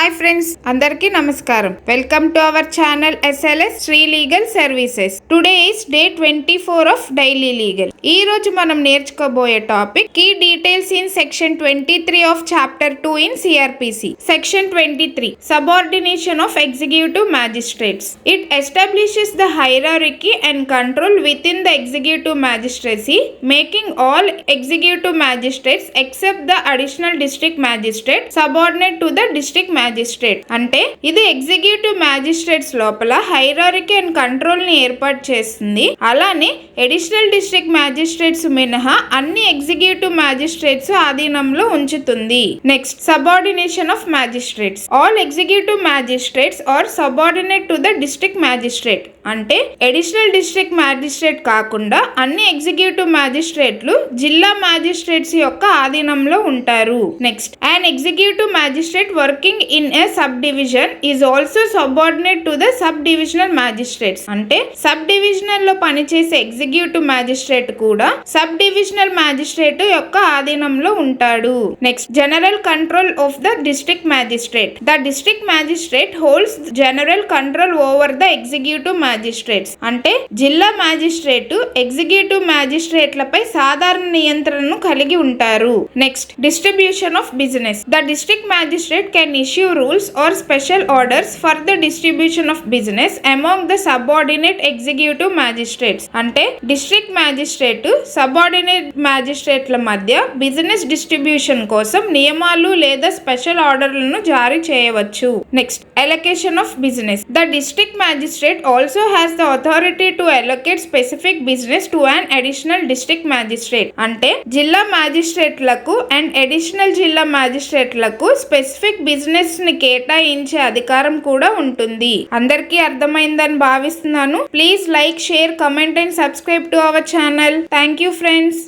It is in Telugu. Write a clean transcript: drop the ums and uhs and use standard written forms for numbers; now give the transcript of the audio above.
హాయ్ ఫ్రెండ్స్, అందరికీ నమస్కారం. Welcome to our channel SLS Sri legal services. Today is day 24 of daily legal. ఈ రోజు మనం నేర్చుకోబోయే టాపిక్ కీ details in section 23 of chapter 2 in CRPC. Section 23 subordination of executive magistrates. It establishes the hierarchy and control within the executive magistracy, making all executive magistrates except the additional district magistrate subordinate to the district magistrate. అంటే ఇది ఎగ్జిక్యూటివ్ మ్యాజిస్ట్రేట్స్ లోపల హైరార్కీ అండ్ కంట్రోల్ ని ఏర్పాటు చేస్తుంది. అలానే అడిషనల్ డిస్ట్రిక్ట్ మ్యాజిస్ట్రేట్స్ మినహా అన్ని ఎగ్జిక్యూటివ్ మ్యాజిస్ట్రేట్స్ ఆధీనంలో ఉంచుతుంది. Next, subordination of magistrates. All executive magistrates are subordinate to the district magistrate. అంటే అడిషనల్ డిస్ట్రిక్ట్ మ్యాజిస్ట్రేట్ కాకుండా అన్ని ఎగ్జిక్యూటివ్ మ్యాజిస్ట్రేట్లు జిల్లా మ్యాజిస్ట్రేట్స్ యొక్క ఆధీనంలో ఉంటారు. Next, an executive magistrate working in a subdivision is also subordinate to the subdivisional magistrates. అంటే సబ్ డివిజనల్ లో పనిచేసే ఎగ్జిక్యూటివ్ మ్యాజిస్ట్రేట్ కూడా సబ్ డివిజనల్ మ్యాజిస్ట్రేట్ యొక్క ఆధీనంలో ఉంటాడు. Next, general control of the district magistrate. The district magistrate holds general control over the executive magistrates. అంటే జిల్లా మ్యాజిస్ట్రేట్ ఎగ్జిక్యూటివ్ మ్యాజిస్ట్రేట్లపై సాధారణ నియంత్రణను కలిగి ఉంటారు. Next, distribution of business. The district magistrate can issue rules or special orders for the distribution of business among the subordinate executive magistrates. అంటే డిస్ట్రిక్ట్ మ్యాజిస్ట్రేట్ సబార్డినేట్ మ్యాజిస్ట్రేట్ల మధ్య బిజినెస్ డిస్ట్రిబ్యూషన్ కోసం నియమాలు లేదా స్పెషల్ ఆర్డర్లను జారీ చేయవచ్చు. Next, allocation of business. The district magistrate also has the authority to allocate specific business to an additional district magistrate. అంటే జిల్లా మ్యాజిస్ట్రేట్లకు అండ్ అడిషనల్ జిల్లా మ్యాజిస్ట్రేట్లకు స్పెసిఫిక్ బిజినెస్ ని కేటాయించే అధికారం కూడా ఉంటుంది. అందరికీ అర్థమైందని భావిస్తున్నాను. Please like, share, comment and subscribe to our channel. Thank you friends.